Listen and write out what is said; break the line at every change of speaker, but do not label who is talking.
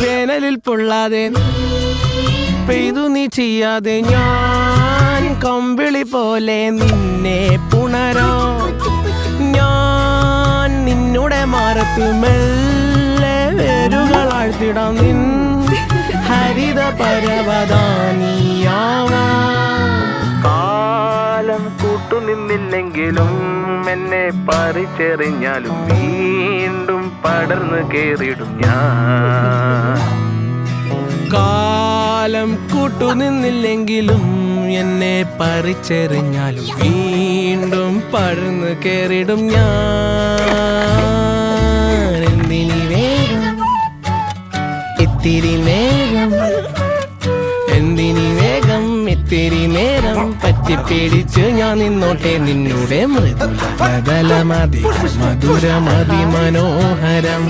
വേനലിൽ പൊള്ളാതെ പെയ്തു നീ ചെയ്യാതെ ഞാൻ കമ്പിളി പോലെ നിന്നെ പുണരോ ഞാൻ നിന്നുടെ മാറത്ത് മെല്ലെ വേരുകളാഴ്ത്തിടാം നിൻ ഹരിത പരവതാനിയാവാ കാലം കൂട്ടുനിന്നില്ലെങ്കിലും എന്നെ പറിച്ചെറിഞ്ഞാലും വീണ്ടും പടർന്നു കേറിടും ഞാൻ കാലം കൂട്ടുനിന്നില്ലെങ്കിലും എന്നെ പറിച്ചെറിഞ്ഞാലും വീണ്ടും പടർന്നു കേറിടും ഞാൻ എന്തിനി വേഗം ഇത്തിരി നേരം എന്തിനി വേഗം ഇത്തിരി നേരം പറ്റിപ്പിടിച്ച് ഞാൻ നിന്നോട്ടെ നിന്നുടെ മൃദുല ബദലമതി മധുരമതി മനോഹരം